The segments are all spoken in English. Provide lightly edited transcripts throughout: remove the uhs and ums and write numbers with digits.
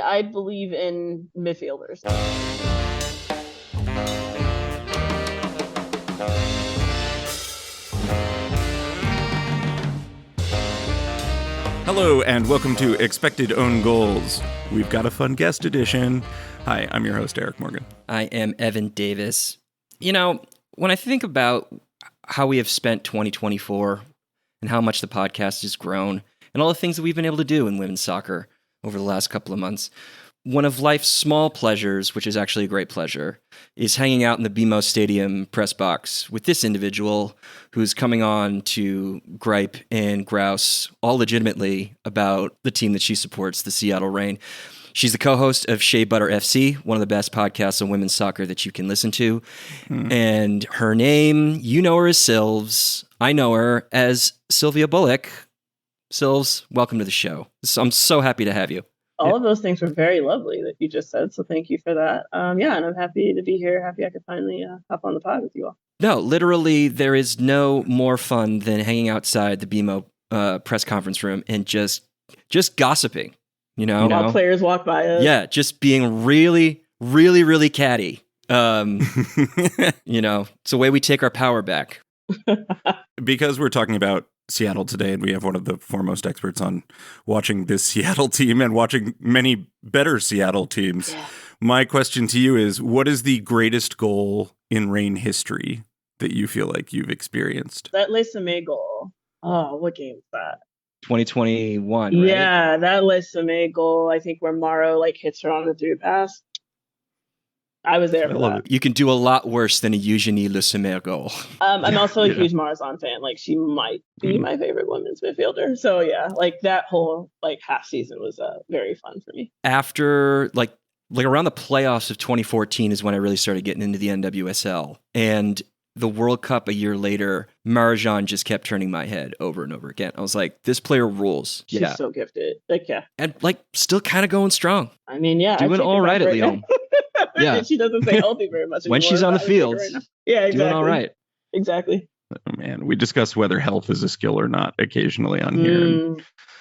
I believe in midfielders. Hello and welcome to Expected Own Goals. We've got a fun guest edition. Hi, I'm your host, Eric Morgan. I am Evan Davis. You know, when I think about how we have spent 2024 and how much the podcast has grown and all the things that we've been able to do in women's soccer over the last couple of months, one of life's small pleasures, which is actually a great pleasure, is hanging out in the BMO Stadium press box with this individual who's coming on to gripe and grouse all legitimately about the team that she supports, the Seattle Reign. She's the co-host of Shea Butter FC, one of the best podcasts on women's soccer that you can listen to. And her name, you know her as Sylvs. I know her as Sylvia Bullock. Sylvs, welcome to the show. I'm so happy to have you. All of those things were very lovely that you just said, so thank you for that. And I'm happy to be here. Happy I could finally hop on the pod with you all. No, literally, there is no more fun than hanging outside the BMO press conference room and just gossiping. While players walk by us. Yeah, just being really, really, really catty. It's the way we take our power back. Because we're talking about Seattle today, and we have one of the foremost experts on watching this Seattle team and watching many better Seattle teams. Yeah. My question to you is, what is the greatest goal in Reign history that you feel like you've experienced? That Les May goal. Oh, what game is that? 2021, right? Yeah, that Les May goal, I think where Morrow hits her on the through pass. I was there for that. You can do a lot worse than a Eugenie Le Sommer goal. I'm also a huge Marzan fan. She might be my favorite women's midfielder. So yeah, that whole half season was very fun for me. After around the playoffs of 2014 is when I really started getting into the NWSL. And the World Cup a year later, Marzan just kept turning my head over and over again. I was like, this player rules. She's so gifted. And still kind of going strong. I mean, yeah. Doing all right at Lyon. Yeah. She doesn't stay healthy very much anymore. When she's on the field. Yeah, exactly. Doing all right. Exactly. Oh, man, we discuss whether health is a skill or not occasionally on here.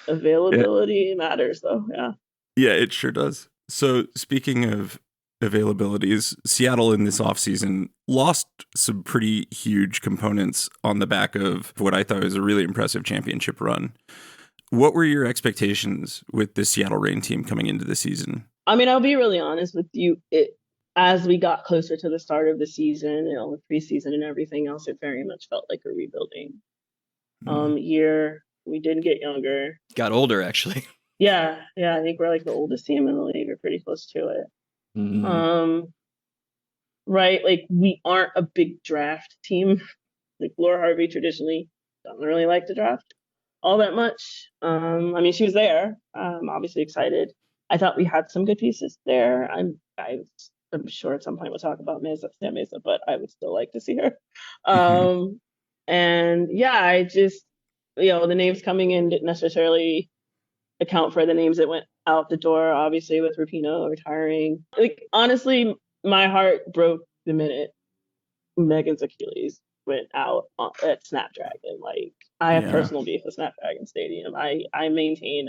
Availability matters, though. Yeah. Yeah, it sure does. So speaking of availabilities, Seattle in this offseason lost some pretty huge components on the back of what I thought was a really impressive championship run. What were your expectations with the Seattle Reign team coming into the season? I mean, I'll be really honest with you. As we got closer to the start of the season, with preseason and everything else, it very much felt like a rebuilding year. We did get younger. Got older, actually. Yeah. I think we're the oldest team in the league. We're pretty close to it. Mm-hmm. Right. We aren't a big draft team. Laura Harvey traditionally doesn't really like to draft all that much. I mean, she was there. Obviously excited. I thought we had some good pieces there. I'm sure at some point we'll talk about Sam Mesa, but I would still like to see her. And yeah, I just, the names coming in didn't necessarily account for the names that went out the door, obviously, with Rapinoe retiring. Honestly, my heart broke the minute Megan's Achilles went out at Snapdragon. I have personal beef with Snapdragon Stadium. I maintain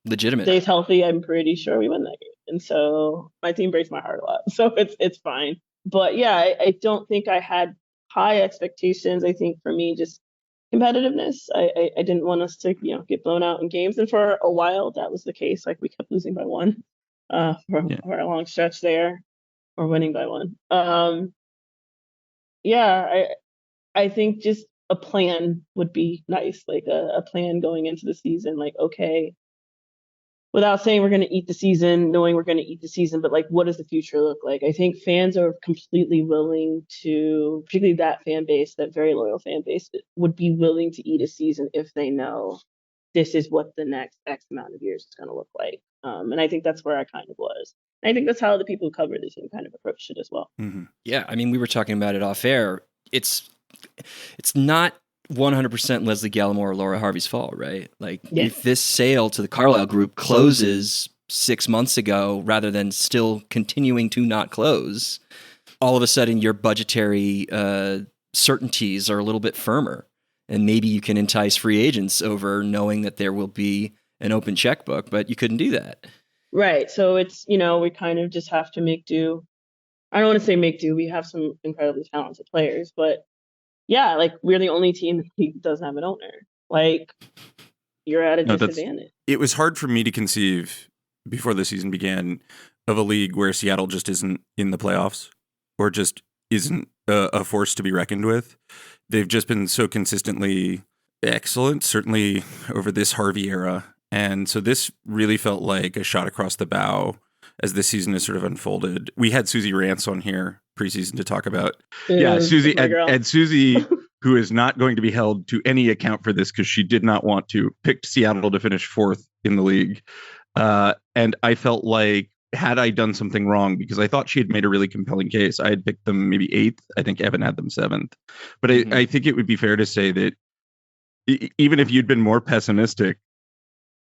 legitimate. Stays healthy, I'm pretty sure we win that game. And so my team breaks my heart a lot. So it's fine. But yeah, I don't think I had high expectations. I think for me, just competitiveness. I didn't want us to get blown out in games. And for a while, that was the case. We kept losing by one for a long stretch there, or winning by one. I think just a plan would be nice, a plan going into the season, okay, without saying we're going to eat the season, knowing we're going to eat the season, but what does the future look like? I think fans are completely willing to, particularly that fan base, that very loyal fan base, would be willing to eat a season if they know this is what the next X amount of years is going to look like. And I think that's where I kind of was. I think that's how the people who cover the team kind of approached it as well. Mm-hmm. Yeah, I mean, we were talking about it off air. It's not 100% Leslie Gallimore or Laura Harvey's fault, right? If this sale to the Carlyle Group closes 6 months ago, rather than still continuing to not close, all of a sudden your budgetary certainties are a little bit firmer. And maybe you can entice free agents over knowing that there will be an open checkbook, but you couldn't do that. Right. So it's, we kind of just have to make do. I don't want to say make do. We have some incredibly talented players, but yeah, like we're the only team that doesn't have an owner. Like you're at a disadvantage. It was hard for me to conceive before the season began of a league where Seattle just isn't in the playoffs or just isn't a force to be reckoned with. They've just been so consistently excellent, certainly over this Harvey era. And so this really felt like a shot across the bow as this season has sort of unfolded. We had Susie Rance on here preseason to talk about. Yeah, Susie and Susie, who is not going to be held to any account for this because she did not want to, picked Seattle to finish 4th in the league. And I felt like, had I done something wrong, because I thought she had made a really compelling case, I had picked them maybe 8th. I think Evan had them 7th. But I think it would be fair to say that even if you'd been more pessimistic,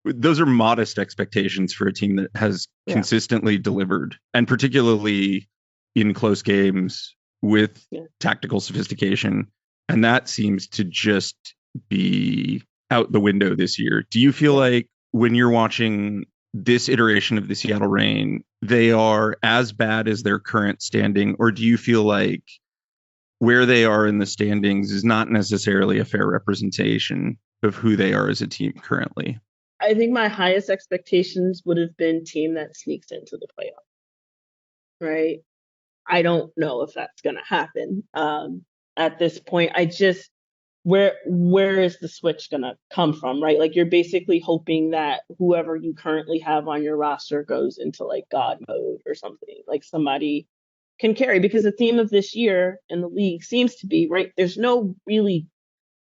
those are modest expectations for a team that has consistently delivered, and particularly in close games with tactical sophistication. And that seems to just be out the window this year. Do you feel like when you're watching this iteration of the Seattle Reign, they are as bad as their current standing, or do you feel like where they are in the standings is not necessarily a fair representation of who they are as a team currently? I think my highest expectations would have been team that sneaks into the playoff. Right. I don't know if that's going to happen at this point. I just, where is the switch going to come from? Right. Like you're basically hoping that whoever you currently have on your roster goes into like God mode or something, like somebody can carry, because the theme of this year in the league seems to be, right, there's no really,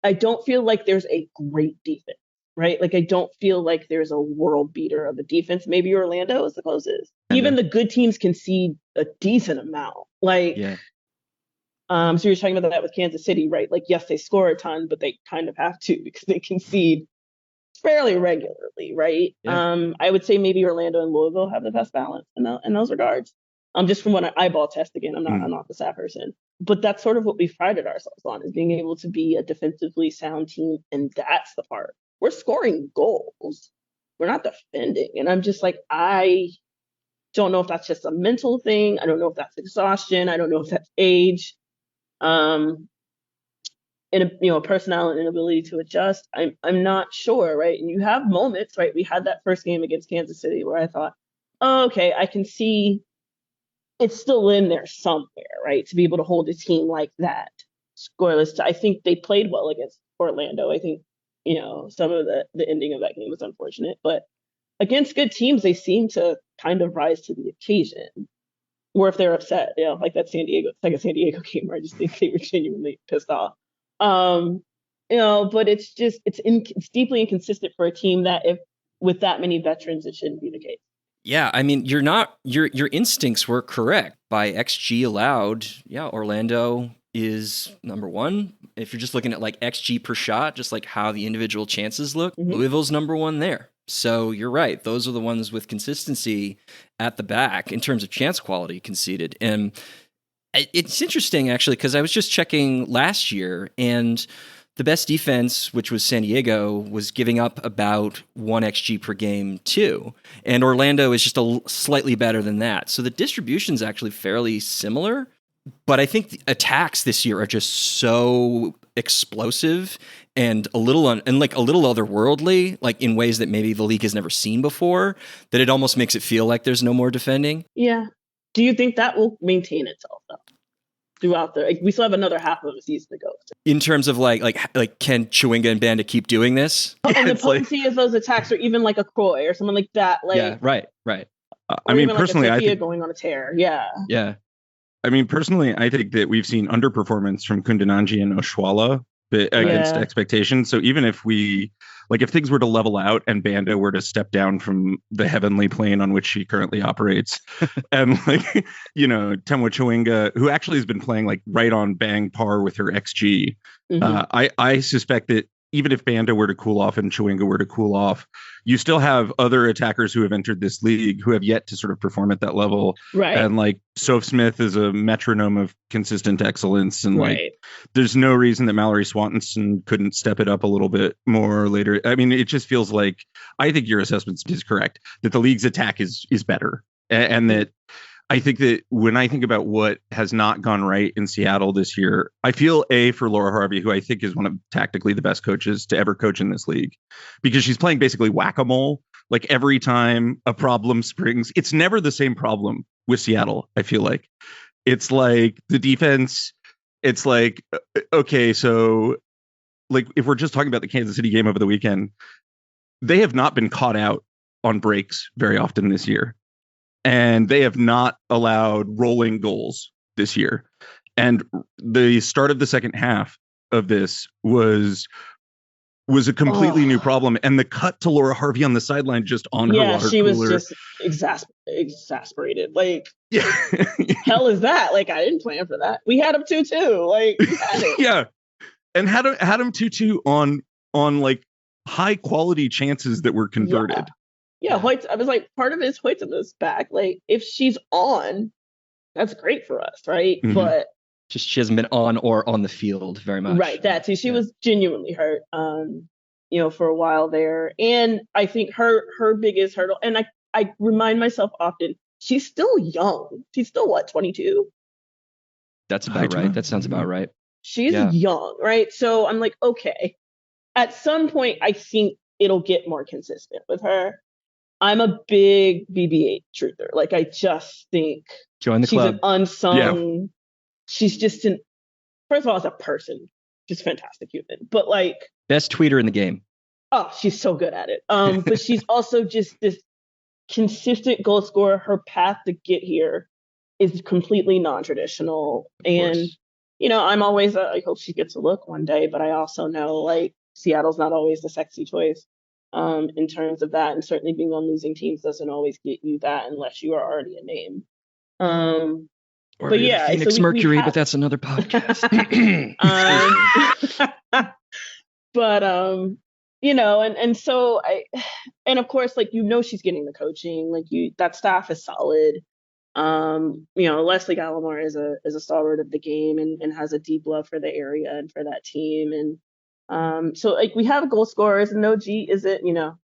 I don't feel like there's a great defense. Right? Like, I don't feel like there's a world beater of a defense. Maybe Orlando is the closest. Even the good teams concede a decent amount. Like, so you're talking about that with Kansas City, right? Like, yes, they score a ton, but they kind of have to because they concede fairly regularly, right? Yeah. I would say maybe Orlando and Louisville have the best balance in those regards. Just from what I eyeball test again, I'm not the stat person. But that's sort of what we've prided ourselves on, is being able to be a defensively sound team, and that's the part. We're scoring goals. We're not defending. And I'm just like, I don't know if that's just a mental thing. I don't know if that's exhaustion. I don't know if that's age. And personnel and inability to adjust. I'm not sure, right? And you have moments, right? We had that first game against Kansas City where I thought, oh, okay, I can see it's still in there somewhere, right? To be able to hold a team like that scoreless. I think they played well against Orlando. I think, some of the ending of that game was unfortunate, but against good teams, they seem to kind of rise to the occasion. Or if they're upset, like that San Diego game where I just think they were genuinely pissed off. But it's deeply inconsistent for a team that, if with that many veterans, it shouldn't be the case. Yeah, I mean, your instincts were correct. By XG allowed, Orlando is number 1. If you're just looking at like XG per shot, just like how the individual chances look, Louisville's number 1 there. So you're right. Those are the ones with consistency at the back in terms of chance quality conceded. And it's interesting, actually, because I was just checking last year, and the best defense, which was San Diego, was giving up about 1 XG per game too. And Orlando is just slightly better than that. So the distribution's actually fairly similar. But I think the attacks this year are just so explosive and a little otherworldly, like in ways that maybe the league has never seen before, that it almost makes it feel like there's no more defending. Yeah. Do you think that will maintain itself though? Throughout we still have another half of the season to go. In terms of like can Chewinga and Banda keep doing this? And the potency of those attacks, or even like a Croy or someone like that. Like, yeah, right. I mean, personally, I think going on a tear. Yeah. I mean, personally, I think that we've seen underperformance from Kundananji and Oshuala against expectations. So even if if things were to level out and Banda were to step down from the heavenly plane on which she currently operates, and Temwa Chewinga, who actually has been playing like right on bang par with her XG, I suspect that even if Banda were to cool off and Chewinga were to cool off, you still have other attackers who have entered this league who have yet to sort of perform at that level. Right. And like Soph Smith is a metronome of consistent excellence. And like, there's no reason that Mallory Swanson couldn't step it up a little bit more later. I mean, it just feels like, I think your assessment is correct, that the league's attack is better. And that I think that when I think about what has not gone right in Seattle this year, I feel for Laura Harvey, who I think is one of tactically the best coaches to ever coach in this league, because she's playing basically whack-a-mole. Like every time a problem springs, it's never the same problem with Seattle. I feel like it's like the defense. It's like, okay, so like if we're just talking about the Kansas City game over the weekend, they have not been caught out on breaks very often this year. And they have not allowed rolling goals this year. And the start of the second half of this was a completely new problem. And the cut to Laura Harvey on the sideline just on her water cooler. Yeah, she was just exasperated. Like, hell is that? Like, I didn't plan for that. We had him 2-2. Like, we had it. Yeah. And had him 2-2 on like high quality chances that were converted. Yeah, Hoyt, I was like, part of it is Hoytema's back. Like, if she's on, that's great for us, right? Mm-hmm. But just she hasn't been on or on the field very much. Right, that too. She was genuinely hurt, for a while there. And I think her biggest hurdle, and I remind myself often, she's still young. She's still, 22? That's about right. That sounds about right. She's young, right? So I'm like, okay, at some point, I think it'll get more consistent with her. I'm a big BB-8 truther. Like, I just think join the she's club. An unsung. Yeah. She's just first of all, as a person, just fantastic human. But like, best tweeter in the game. Oh, she's so good at it. But she's also just this consistent goal scorer. Her path to get here is completely non-traditional. And, I'm always, I hope she gets a look one day, but I also know like Seattle's not always the sexy choice. In terms of that, and certainly being on losing teams doesn't always get you that unless you are already a name. But yeah, Phoenix Mercury, but that's another podcast. But and so and of course, like she's getting the coaching, like that staff is solid. Leslie Gallimore is a stalwart of the game and has a deep love for the area and for that team. And so like we have goal scorers, and no G is it,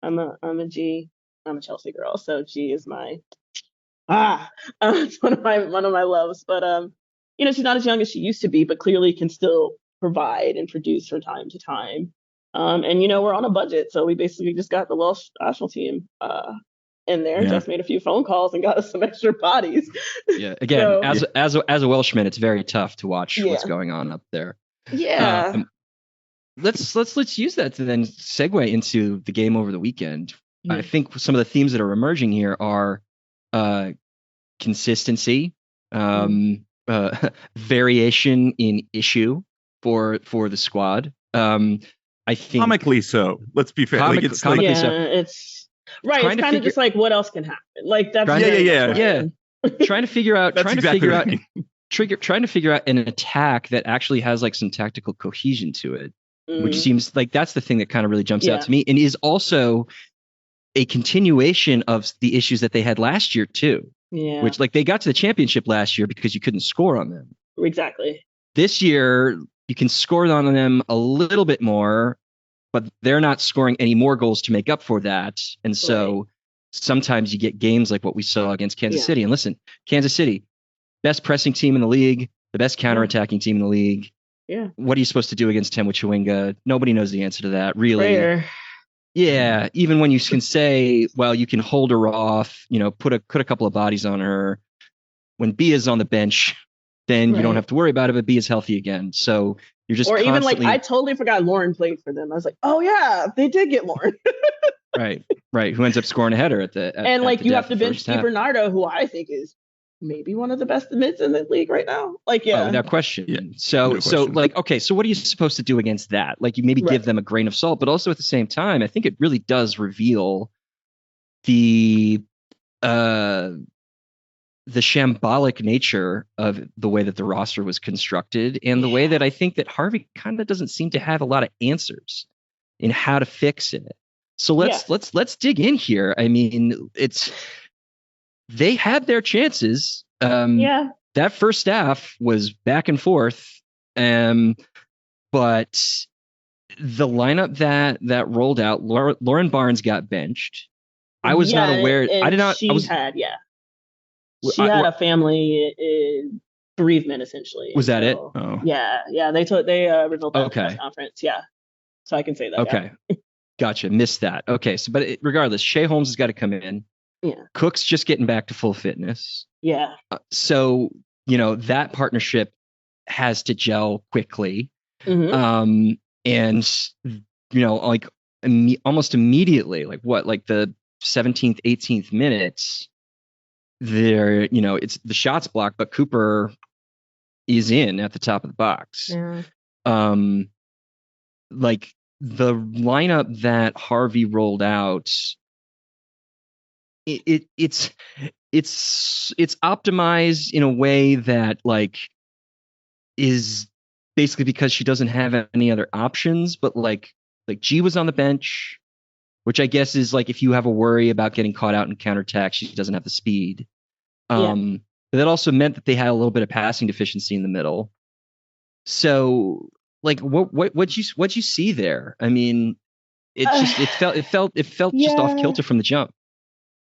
I'm a G. I'm a Chelsea girl, so G is my it's one of my loves. But she's not as young as she used to be, but clearly can still provide and produce from time to time. And we're on a budget, so we basically just got the Welsh national team in there. Yeah. Just made a few phone calls and got us some extra bodies. Yeah, again, as a Welshman, it's very tough to watch what's going on up there. Yeah. Let's use that to then segue into the game over the weekend. Mm-hmm. I think some of the themes that are emerging here are consistency, variation in issue for the squad. I think comically so. Let's be fair. It's right. It's kind of just like what else can happen. Like that's trying to figure out an attack that actually has like some tactical cohesion to it. Which seems like that's the thing that kind of really jumps out to me, and is also a continuation of the issues that they had last year too. Yeah. Which like they got to the championship last year because you couldn't score on them. Exactly. This year you can score on them a little bit more, but they're not scoring any more goals to make up for that. And so sometimes you get games like what we saw against Kansas City. And listen, Kansas City, best pressing team in the league, the best counterattacking team in the league. Yeah. What are you supposed to do against Temwa Chewinga? Nobody knows the answer to that, really. Prayer. Yeah, even when you can say, well, you can hold her off, put a couple of bodies on her. When B is on the bench, then you don't have to worry about it, but B is healthy again. So you're just even like, I totally forgot Lauren played for them. I was like, oh yeah, they did get Lauren. Right. Who ends up scoring a header and like you have to bench Steve Bernardo, who I think is maybe one of the best mids in the league right now. Like, without question. Yeah. So like, okay, so what are you supposed to do against that? Like you maybe give them a grain of salt, but also at the same time, I think it really does reveal the shambolic nature of the way that the roster was constructed and the way that I think that Harvey kind of doesn't seem to have a lot of answers. in how to fix it. So let's dig in here. I mean, they had their chances. That first half was back and forth, but the lineup that rolled out, Lauren Barnes got benched. I was not aware. I did not. She had a family bereavement essentially. Was that it? Oh. Yeah. They revealed that in the press conference. Yeah, so I can say that. Okay, gotcha. Missed that. Okay, so regardless, Shea Holmes has got to come in. Yeah, Cook's just getting back to full fitness. Yeah. So that partnership has to gel quickly. Mm-hmm. And like almost immediately, like the 17th, 18th minutes, there, it's the shots blocked, but Cooper is in at the top of the box. Yeah. Like the lineup that Harvey rolled out, it's optimized in a way that like is basically because she doesn't have any other options, but like G was on the bench, which I guess is like if you have a worry about getting caught out in counterattack, she doesn't have the speed. But that also meant that they had a little bit of passing deficiency in the middle. So like what'd you see there? I mean, it felt just off kilter from the jump.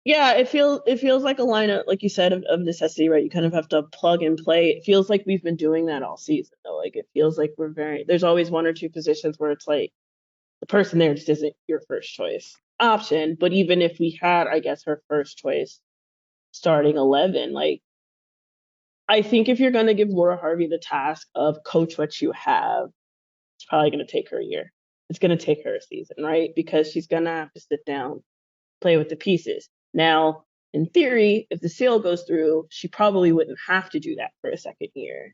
Yeah, it feels like a lineup, like you said, of necessity, right? You kind of have to plug and play. It feels like we've been doing that all season, though. Like it feels like there's always one or two positions where it's like the person there just isn't your first choice option. But even if we had, I guess, her first choice starting 11, like I think if you're going to give Laura Harvey the task of coach what you have, it's probably going to take her a year. It's going to take her a season, right? Because she's going to have to sit down, play with the pieces. Now, in theory, if the sale goes through, she probably wouldn't have to do that for a second year.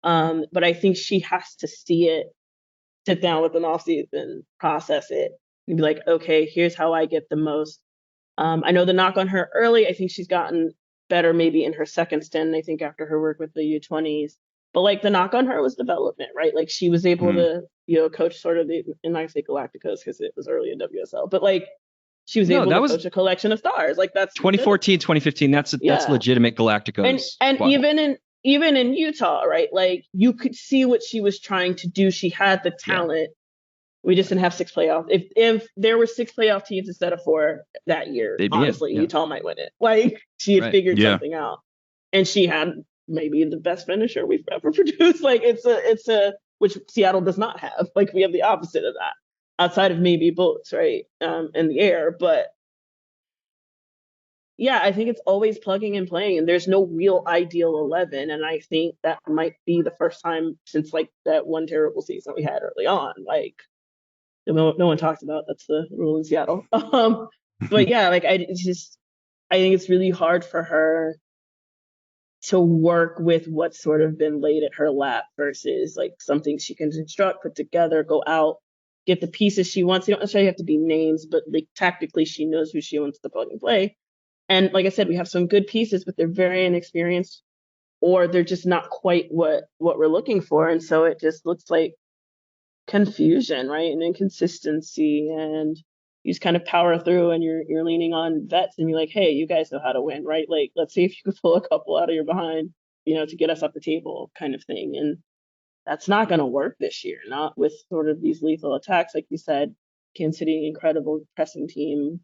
But I think she has to see it, sit down with an offseason, process it, and be like, okay, here's how I get the most. I know the knock on her early. I think she's gotten better maybe in her second stint, I think after her work with the U20s. But like the knock on her was development, right? Like she was able to, coach sort of and I say Galacticos because it was early in WSL, but like she was able to coach a collection of stars. Like that's 2014, 2015. That's legitimate Galacticos. And even in Utah, right? Like you could see what she was trying to do. She had the talent. Yeah. We just didn't have 6 playoffs. If there were 6 playoff teams instead of 4 that year, honestly, Utah might win it. Like she had figured something out, and she had maybe the best finisher we've ever produced. Like it's a which Seattle does not have. Like we have the opposite of that. Outside of maybe boats, right, in the air. But yeah, I think it's always plugging and playing, and there's no real ideal 11. And I think that might be the first time since like that one terrible season we had early on. Like no one talks about, that's the rule in Seattle. But yeah, like I think it's really hard for her to work with what's sort of been laid at her lap versus like something she can construct, put together, go out, get the pieces she wants. You don't necessarily have to be names, but like tactically she knows who she wants to plug and play. And like I said, we have some good pieces, but they're very inexperienced, or they're just not quite what we're looking for. And so it just looks like confusion, right? And inconsistency, and you just kind of power through, and you're leaning on vets and you're like, hey, you guys know how to win, right? Like, let's see if you can pull a couple out of your behind, to get us up the table kind of thing. And that's not going to work this year, not with sort of these lethal attacks. Like you said, Kansas City, incredible pressing team,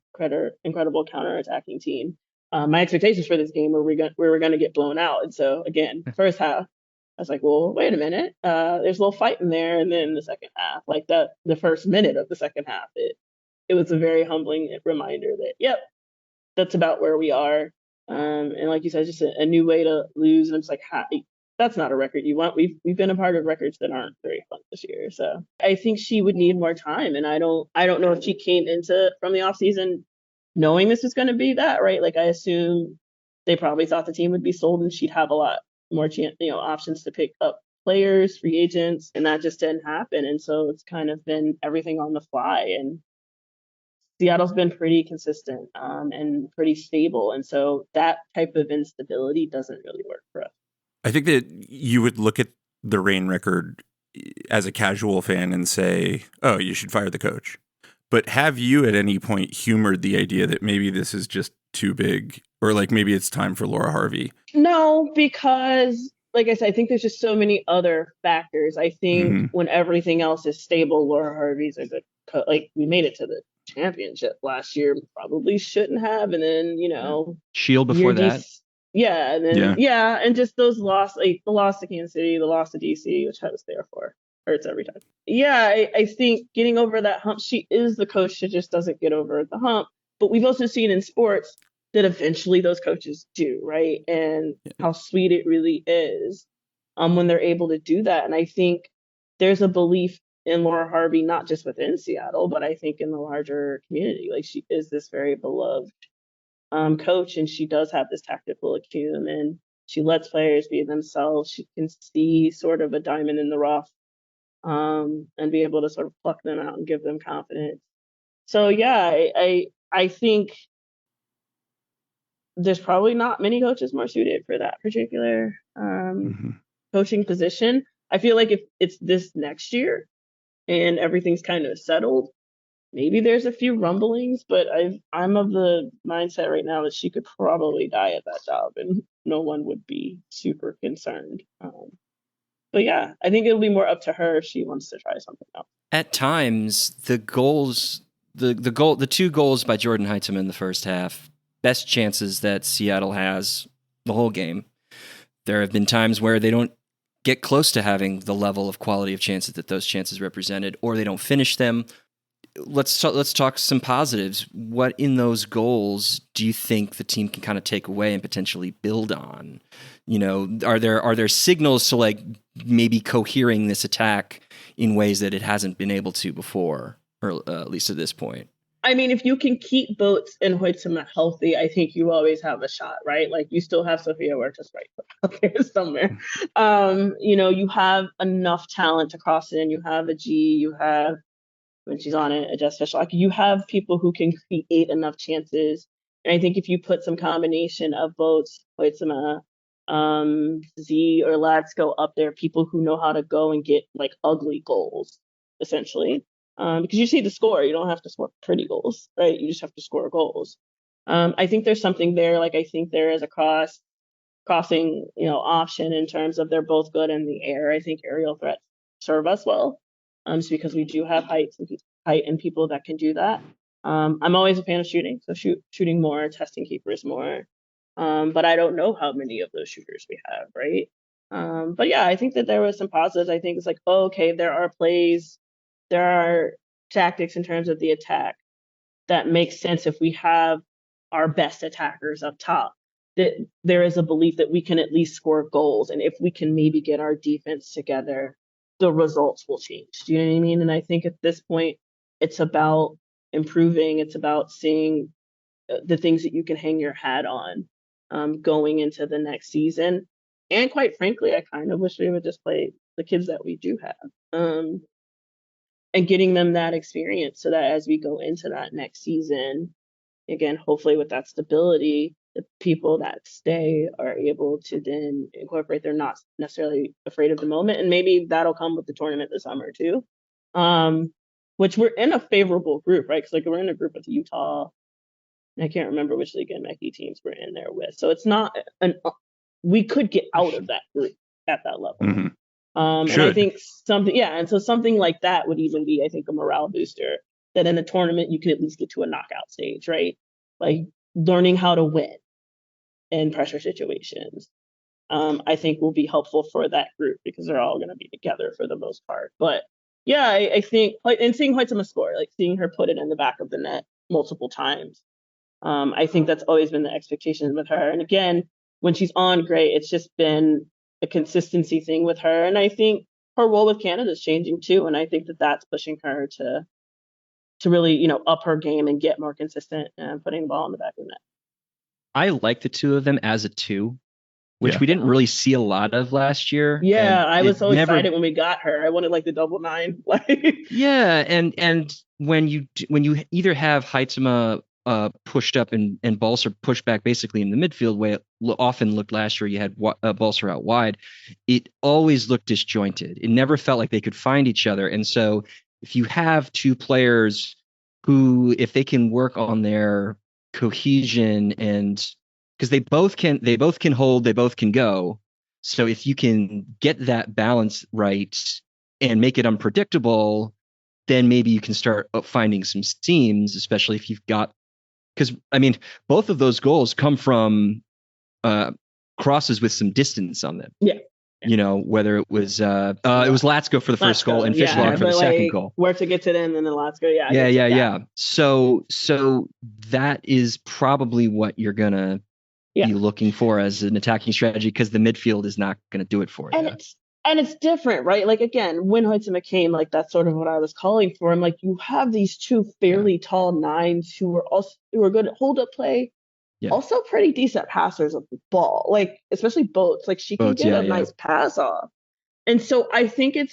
incredible counterattacking team. My expectations for this game were we were going to get blown out. And so again, first half, I was like, well, wait a minute. There's a little fight in there. And then the second half, like the first minute of the second half, it was a very humbling reminder that, yep, that's about where we are. And like you said, just a new way to lose. And it's like, that's not a record you want. We've been a part of records that aren't very fun this year. So I think she would need more time. And I don't know if she came from the offseason knowing this is going to be that, right? Like I assume they probably thought the team would be sold and she'd have a lot more options to pick up players, free agents, and that just didn't happen. And so it's kind of been everything on the fly. And Seattle's been pretty consistent and pretty stable. And so that type of instability doesn't really work for us. I think that you would look at the Reign record as a casual fan and say, oh, you should fire the coach. But have you at any point humored the idea that maybe this is just too big, or like maybe it's time for Laura Harvey? No, because like I said, I think there's just so many other factors. I think when everything else is stable, Laura Harvey's a good like we made it to the championship last year, probably shouldn't have, and then Shield before that. Yeah, and then and just those like the loss to Kansas City, the loss to DC, which I was there for, hurts every time. Yeah, I think getting over that hump. She is the coach that just doesn't get over the hump. But we've also seen in sports that eventually those coaches do, right? And how sweet it really is when they're able to do that. And I think there's a belief in Laura Harvey, not just within Seattle, but I think in the larger community. Like she is this very beloved coach, and she does have this tactical acumen, and she lets players be themselves. She can see sort of a diamond in the rough and be able to sort of pluck them out and give them confidence. So yeah, I think there's probably not many coaches more suited for that particular coaching position. I feel like if it's this next year and everything's kind of settled, maybe there's a few rumblings, but I'm of the mindset right now that she could probably die at that job and no one would be super concerned. But yeah, I think it'll be more up to her if she wants to try something else. At times, the goals, the two goals by Jordan Heitzman in the first half, best chances that Seattle has the whole game. There have been times where they don't get close to having the level of quality of chances that those chances represented, or they don't finish them. Let's talk some positives. What in those goals do you think the team can kind of take away and potentially build on? Are there signals to like maybe cohering this attack in ways that it hasn't been able to before, or at least at this point? I mean, if you can keep Boats and Hoytsema healthy, I think you always have a shot, right? Like you still have Sophia Huertas right out there somewhere. You have enough talent to cross it in. You have a G, you have, when she's on it, a Jess Fisher. Like you have people who can create enough chances. And I think if you put some combination of Boats, Hoytsema, Z or Latsko up there, people who know how to go and get like ugly goals, essentially. Because you see the score, you don't have to score pretty goals, right? You just have to score goals. I think there's something there. Like I think there is a crossing, option in terms of they're both good in the air. I think aerial threats serve us well, just because we do have height and people that can do that. I'm always a fan of shooting, so shooting more, testing keepers more. But I don't know how many of those shooters we have, right? But yeah, I think that there was some positives. I think it's like, okay, there are plays. There are tactics in terms of the attack that make sense if we have our best attackers up top, that there is a belief that we can at least score goals. And if we can maybe get our defense together, the results will change. Do you know what I mean? And I think at this point, it's about improving. It's about seeing the things that you can hang your hat on going into the next season. And quite frankly, I kind of wish we would just play the kids that we do have. And getting them that experience so that as we go into that next season, again, hopefully with that stability, the people that stay are able to then incorporate. They're not necessarily afraid of the moment. And maybe that'll come with the tournament this summer too, which we're in a favorable group, right? Because like we're in a group with Utah. And I can't remember which League MX teams we're in there with. So it's not we could get out of that group at that level. Mm-hmm. And I think something like that would even be, I think, a morale booster, that in a tournament you can at least get to a knockout stage, right? Like learning how to win in pressure situations, I think will be helpful for that group because they're all going to be together for the most part. But yeah, I think, and seeing Hoytsema score, like seeing her put it in the back of the net multiple times, I think that's always been the expectation with her. And again, when she's on, great. It's just been a consistency thing with her. And I think her role with Canada is changing too. And I think that that's pushing her to really, up her game and get more consistent and putting the ball in the back of the net. I like the two of them as a two, which we didn't really see a lot of last year. Yeah, I was so excited when we got her. I wanted like the double 9. Yeah, and when you either have Heitzema pushed up and Balser pushed back basically in the midfield way it often looked last year. You had Balser out wide. It always looked disjointed. It never felt like they could find each other. And so if you have two players who, if they can work on their cohesion, and because they both can hold, they both can go. So if you can get that balance right and make it unpredictable, then maybe you can start finding some seams, especially if you've got, because I mean, both of those goals come from crosses with some distance on them. Yeah. You know, whether it was Latsko for the first goal and Fishlog for the second goal. Where to get to them and then Latsko, yeah. So that is probably what you're gonna be looking for as an attacking strategy, because the midfield is not gonna do it for you. And it's different, right? Like, again, when Huitema came, like, that's sort of what I was calling for. I'm like, you have these two fairly tall nines who are good at hold up play. Yeah. Also pretty decent passers of the ball, like especially Boats. Like, she can get a nice pass off. And so I think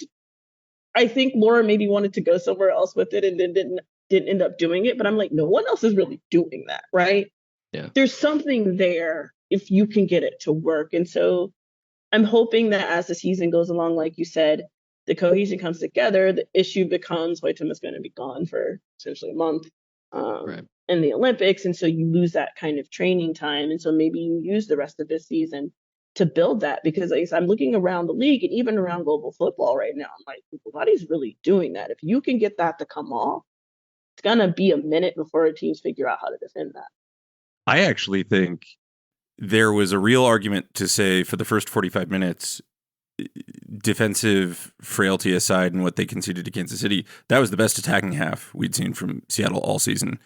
Laura maybe wanted to go somewhere else with it and then didn't end up doing it. But I'm like, no one else is really doing that, right? Yeah. There's something there if you can get it to work. And so I'm hoping that as the season goes along, like you said, the cohesion comes together. The issue becomes Huitema's going to be gone for essentially a month. In the Olympics, and so you lose that kind of training time, and so maybe you use the rest of this season to build that, because like, I'm looking around the league and even around global football right now, I'm like, nobody's really doing that. If you can get that to come off, it's gonna be a minute before teams figure out how to defend that. I actually think there was a real argument to say for the first 45 minutes, defensive frailty aside and what they conceded to Kansas City, that was the best attacking half we'd seen from Seattle all season.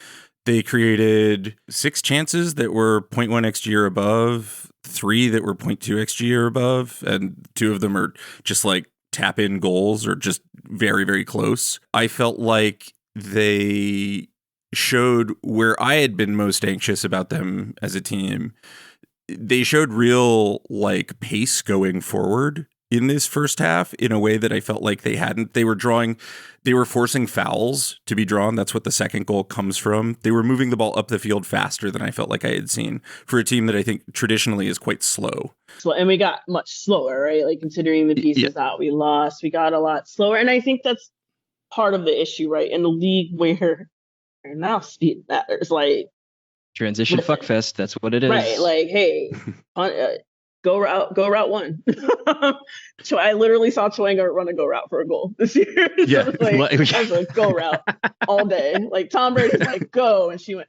They created 6 chances that were 0.1 XG or above, 3 that were 0.2 XG or above, and 2 of them are just like tap-in goals or just very, very close. I felt like they showed where I had been most anxious about them as a team. They showed real like pace going forward in this first half in a way that I felt like they hadn't. They were forcing fouls to be drawn. That's what the second goal comes from. They were moving the ball up the field faster than I felt like I had seen for a team that I think traditionally is quite slow. So, and we got much slower, right? Like, considering the pieces that we lost, we got a lot slower. And I think that's part of the issue, right? In the league where now speed matters, like transition fuckfest. That's what it is. Right. Like, hey, go route one. So I literally saw Chwenga run a go route for a goal this year. Yeah. So I was like, go route all day. Like, Tom Brady's like, go, and she went.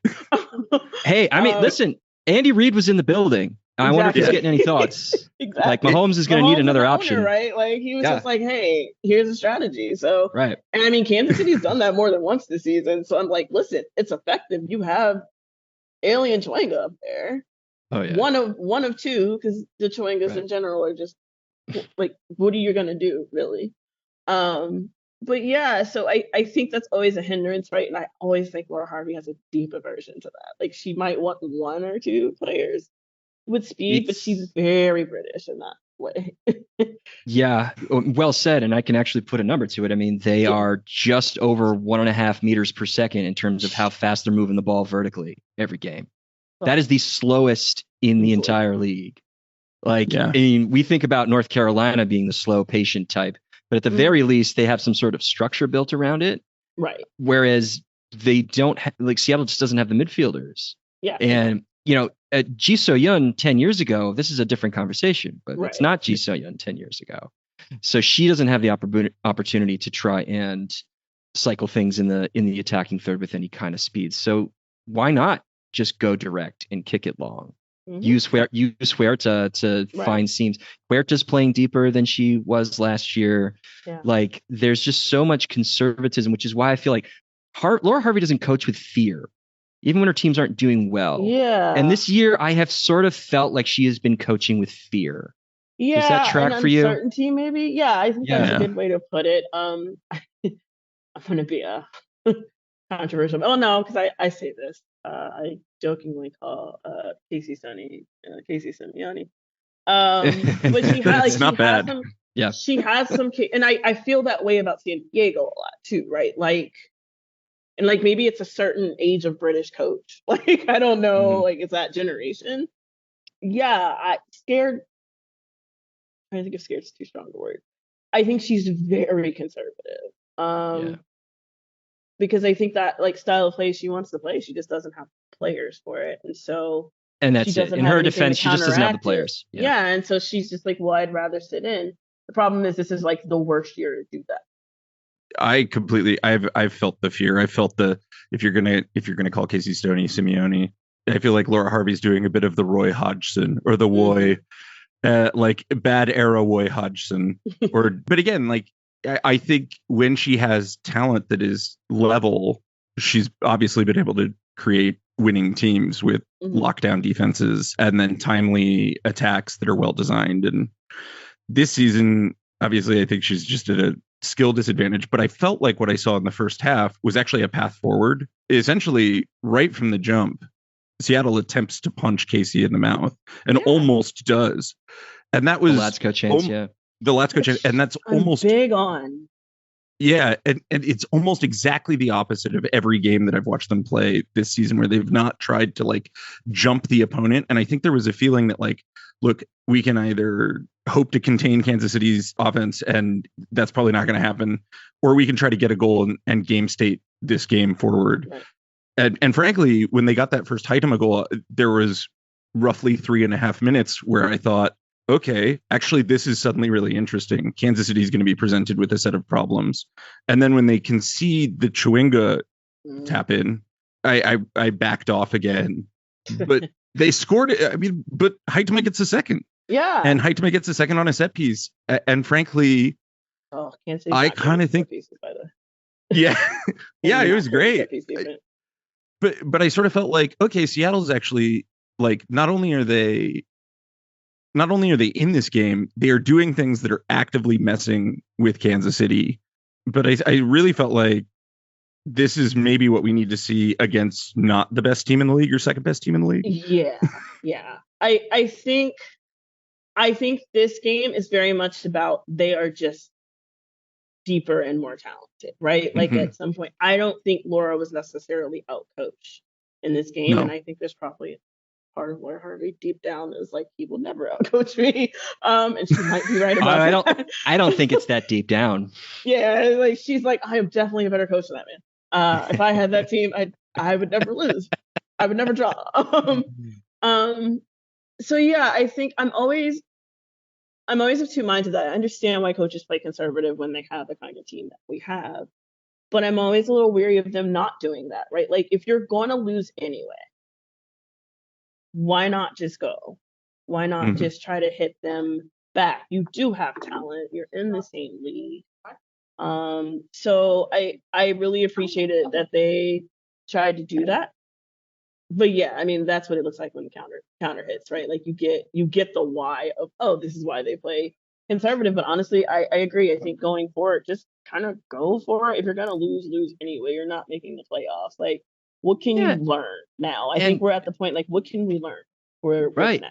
Hey, I mean, listen, Andy Reid was in the building. Exactly. I wonder if he's getting any thoughts. Exactly. Like, Mahomes is going to need another option, right? Like, he was just like, hey, here's a strategy. So, right. And I mean, Kansas City's done that more than once this season. So I'm like, listen, it's effective. You have Alien Chwenga up there. Oh yeah. One of two, because the Chwengas in general are just like, what are you gonna do, really? But yeah, so I think that's always a hindrance, right? And I always think Laura Harvey has a deep aversion to that. Like, she might want 1 or 2 players with speed, but she's very British in that way. Yeah, well said. And I can actually put a number to it. I mean, they are just over 1.5 meters per second in terms of how fast they're moving the ball vertically every game. That is the slowest in the entire league. Like, I mean, we think about North Carolina being the slow, patient type, but at the very least, they have some sort of structure built around it. Right. Whereas they don't like Seattle just doesn't have the midfielders. Yeah. And, you know, Ji So-yun 10 years ago, this is a different conversation, but it's not Ji So-yun 10 years ago. So she doesn't have the opportunity to try and cycle things in the attacking third with any kind of speed. So why not just go direct and kick it long? Use Huerta to find seams. Huerta's playing deeper than she was last year. Like, there's just so much conservatism, which is why I feel like Laura Harvey doesn't coach with fear, even when her teams aren't doing well. Yeah. And this year, I have sort of felt like she has been coaching with fear. Yeah. Does that track for you? Uncertainty, maybe. Yeah, I think that's a good way to put it. I'm going to be a controversial. Oh no, because I say this. I jokingly call Casey Semiani. But she has, it's not bad. She has some, and I feel that way about San Diego a lot too, right? Like, and like maybe it's a certain age of British coach. Like, I don't know, like, it's that generation. Yeah, scared. I think if scared is too strong a word. I think she's very conservative. because I think that like style of play she wants to play, she just doesn't have players for it, and so and that's she it. doesn't In have her anything defense, to she just doesn't have the counteract it. players. Yeah, and so she's just like, well, I'd rather sit in. The problem is this is like the worst year to do that. I've felt the fear. I felt the if you're gonna call Casey Stoney Simeone, I feel like Laura Harvey's doing a bit of the Roy Hodgson or the Woy, like bad era Woy Hodgson. But again, like I think when she has talent that is level, she's obviously been able to create winning teams with lockdown defenses and then timely attacks that are well designed. And this season, obviously, I think she's just at a skill disadvantage, but I felt like what I saw in the first half was actually a path forward. Essentially, right from the jump, Seattle attempts to punch Casey in the mouth and almost does. And that was the Latsko chance, the Latsko chance, and that's I'm almost big on. Yeah, and it's almost exactly the opposite of every game that I've watched them play this season, where they've not tried to like jump the opponent. And I think there was a feeling that like, look, we can either hope to contain Kansas City's offense, and that's probably not going to happen, or we can try to get a goal and game state this game forward. Right. And frankly, when they got that first Haitama goal, there was roughly 3.5 minutes where I thought, okay, actually, this is suddenly really interesting. Kansas City is going to be presented with a set of problems. And then when they concede the Chewinga tap in, I backed off again. But they scored it. I mean, but Haitama gets a second. Yeah. And Haitama gets a second on a set piece. And frankly, I kind of think, yeah, yeah, it was great. But I sort of felt like, okay, Seattle's actually like, not only are they in this game, they are doing things that are actively messing with Kansas City. But I really felt like this is maybe what we need to see against not the best team in the league or second best team in the league. Yeah. Yeah. I think this game is very much about they are just deeper and more talented, right? Like at some point, I don't think Laura was necessarily outcoached in this game. No. And I think there's probably part of Laura Harvey deep down is like, he will never outcoach me. And she might be right about that. I don't think it's that deep down. Yeah, like she's like, I am definitely a better coach than that man. If I had that team, I would never lose. I would never draw. So yeah, I think I'm always of two minds of that. I understand why coaches play conservative when they have the kind of team that we have, but I'm always a little weary of them not doing that, right? Like if you're going to lose anyway, why not just go? Why not just try to hit them back? You do have talent. You're in the same league. So I really appreciated that they tried to do that. But yeah, I mean, that's what it looks like when the counter hits, right? Like you get the why of, oh, this is why they play conservative. But honestly, I agree. I think going forward, just kind of go for it. If you're gonna lose anyway. You're not making the playoffs. Like, what can you learn now? I think we're at the point, like, what can we learn? We're right.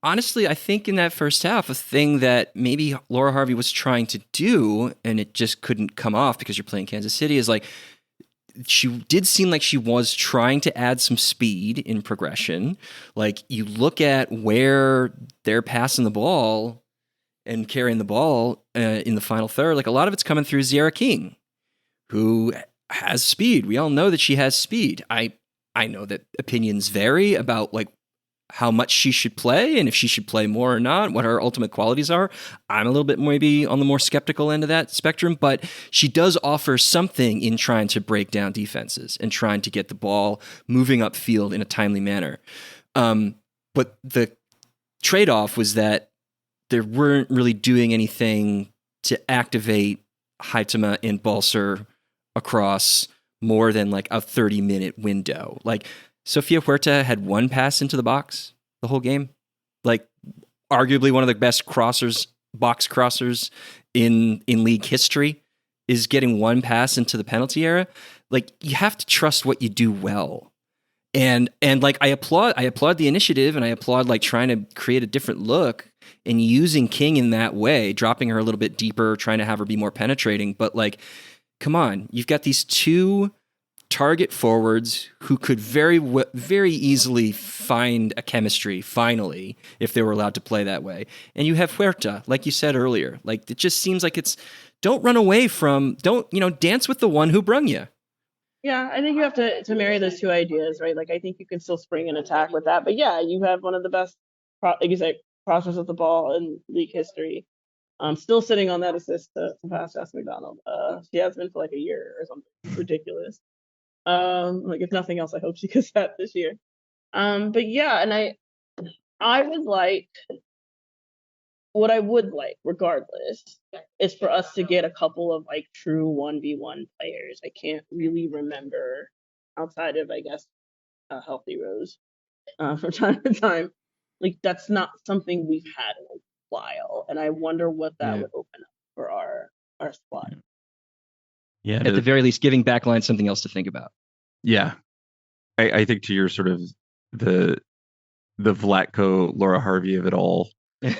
Honestly, I think in that first half, a thing that maybe Laura Harvey was trying to do, and it just couldn't come off because you're playing Kansas City, is like, she did seem like she was trying to add some speed in progression. Like, you look at where they're passing the ball and carrying the ball in the final third, like a lot of it's coming through Zierra King, who has speed. We all know that she has speed. I know that opinions vary about like how much she should play and if she should play more or not, what her ultimate qualities are. I'm a little bit maybe on the more skeptical end of that spectrum, but she does offer something in trying to break down defenses and trying to get the ball moving upfield in a timely manner. But the trade-off was that they weren't really doing anything to activate Haitama and Balcer across more than like a 30-minute window. Like, Sofia Huerta had one pass into the box the whole game. Like, arguably one of the best box crossers in league history is getting one pass into the penalty area. Like, you have to trust what you do well. And like, I applaud the initiative, and I applaud like trying to create a different look and using King in that way, dropping her a little bit deeper, trying to have her be more penetrating. But like, come on, you've got these two target forwards who could very easily find a chemistry finally if they were allowed to play that way. And you have Huerta, like you said earlier. Like, it just seems like don't run away from, dance with the one who brung you. Yeah, I think you have to marry those two ideas, right? Like, I think you can still spring an attack with that, but yeah, you have one of the best, like you say, process of the ball in league history. Still sitting on that assist to pass Jess McDonald. She has been for like a year or something ridiculous. Like if nothing else, I hope she gets that this year. But yeah, and I would like, what I would like, regardless, is for us to get a couple of like true 1v1 players. I can't really remember outside of, I guess, a Healthy Rose from time to time. Like that's not something we've had in a while, and I wonder what that would open up for our squad. Yeah, at the very least, giving backline something else to think about. Yeah, I think to your sort of the Vlatko Laura Harvey of it all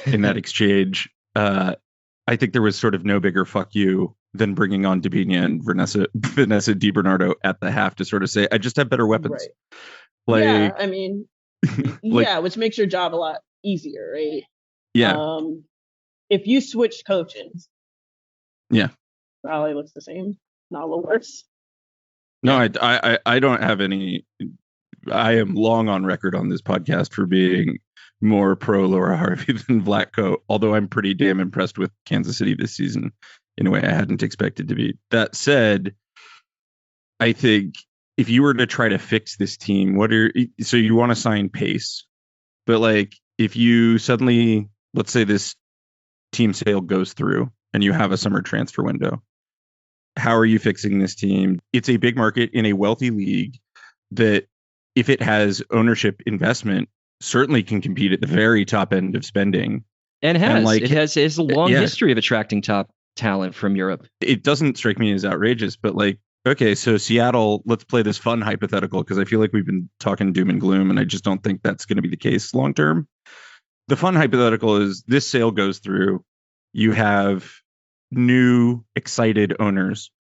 in that exchange. I think there was sort of no bigger fuck you than bringing on Dabinia and Vanessa DiBernardo at the half to sort of say, I just have better weapons. Right. Like, yeah, I mean, like, yeah, which makes your job a lot easier, right? Yeah. If you switch coaches, yeah, probably looks the same, not a little worse. No, I don't have any. I am long on record on this podcast for being more pro Laura Harvey than Vlatko, although I'm pretty damn impressed with Kansas City this season in a way I hadn't expected to be. That said, I think if you were to try to fix this team, so you want to sign Pace, but like if you suddenly, let's say this team sale goes through and you have a summer transfer window, how are you fixing this team? It's a big market in a wealthy league that, if it has ownership investment, certainly can compete at the very top end of spending. And it has a long history of attracting top talent from Europe. It doesn't strike me as outrageous, but like, okay, so Seattle, let's play this fun hypothetical, because I feel like we've been talking doom and gloom, and I just don't think that's going to be the case long term. The fun hypothetical is this sale goes through, you have new excited owners.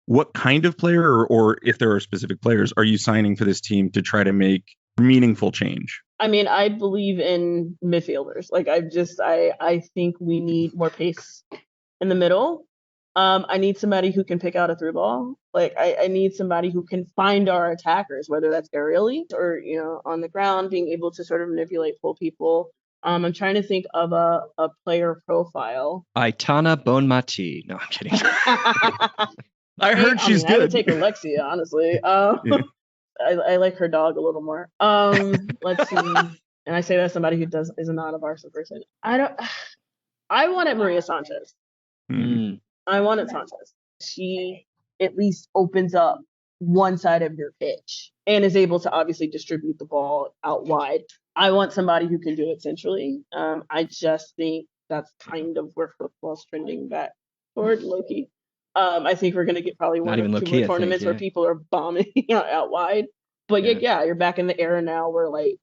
What kind of player, or if there are specific players, are you signing for this team to try to make meaningful change? I mean, I believe in midfielders. Like I think we need more pace in the middle. I need somebody who can pick out a through ball. Like I need somebody who can find our attackers, whether that's aerially or, on the ground, being able to sort of manipulate, pull people. I'm trying to think of a player profile. Aitana Bonmati. No, I'm kidding. I heard she's good. I would take Alexia, honestly. Yeah. I like her dog a little more. Let's see. And I say that as somebody who is not a Barca person. I wanted Maria Sanchez. I wanted Sanchez. She at least opens up one side of your pitch and is able to obviously distribute the ball out wide. I want somebody who can do it centrally. I just think that's kind of where football's trending back toward, low-key. I think we're going to get probably one or two more tournaments where people are bombing out wide. But yeah, you're back in the era now where like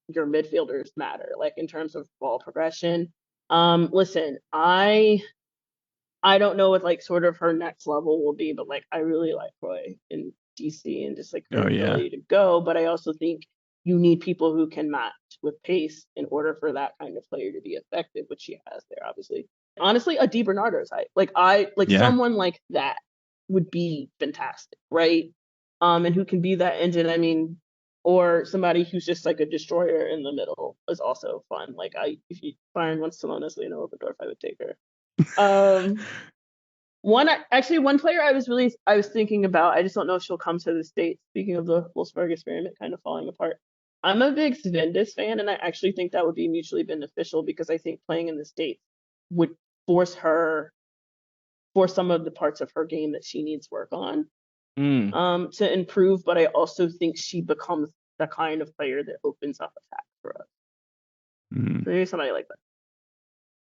your midfielders matter, like in terms of ball progression. Listen, I don't know what like sort of her next level will be, but like I really like Roy in DC and just like her ability to go. But I also think you need people who can match with pace in order for that kind of player to be effective, which she has there, obviously. Honestly, a DiBernardo type. Someone like that would be fantastic, right? And who can be that engine. I mean, or somebody who's just like a destroyer in the middle is also fun. Like if you Bayern wants to loan us Lena Oberdorf, I would take her. One player I was thinking about, I just don't know if she'll come to the States. Speaking of the Wolfsburg experiment kind of falling apart, I'm a big Svendis fan, and I actually think that would be mutually beneficial because I think playing in the States would force some of the parts of her game that she needs work on to improve. But I also think she becomes the kind of player that opens up attack for us. So maybe somebody like that.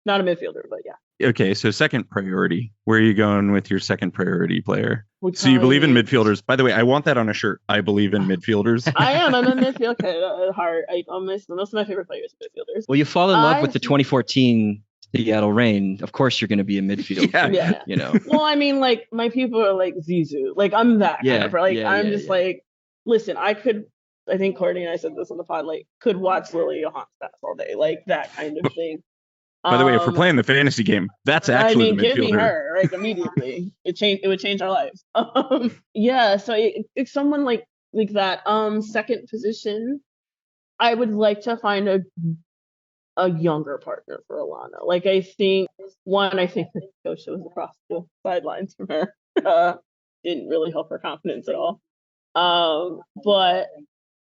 Not a midfielder, but yeah. Okay, so second priority. Where are you going with your second priority player? So you believe in midfielders. By the way, I want that on a shirt. I believe in midfielders. I'm a midfielder. Okay, hard. Most of my favorite players are midfielders. Well, you fall in love with the 2014 Seattle Reign. Of course, you're going to be a midfielder. Yeah. Well, I mean, like my people are like Zizou. Like I'm that kind of. I'm just like, listen, I think Courtney and I said this on the pod. Like, could watch Lily Johann all day. Like that kind of thing. By the way, if we're playing the fantasy game, that's actually the midfielder. Give me her like immediately. It would change our lives. Yeah, so it's someone like that. Second position, I would like to find a younger partner for Alana. Like I think the coach was across the sidelines from her. Didn't really help her confidence at all. But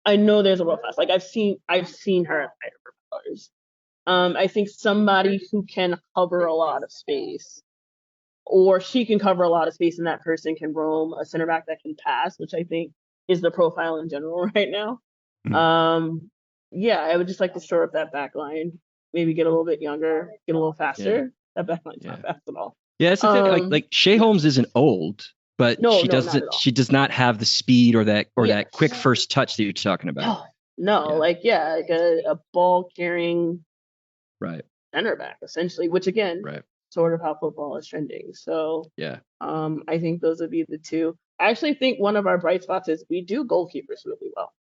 I know there's a real fast. Like I've seen her at higher colors. I think somebody who can cover a lot of space, or she can cover a lot of space, and that person can roam, a center back that can pass, which I think is the profile in general right now. Yeah, I would just like to shore up that back line, maybe get a little bit younger, get a little faster. Yeah. That back line's not fast at all. Yeah, that's the thing. Like Shea Holmes isn't old, but she does not have the speed or that quick first touch that you're talking about. Like a ball carrying right center back essentially, which again, sort of how football is trending. So I think those would be the two. I actually think one of our bright spots is we do goalkeepers really well.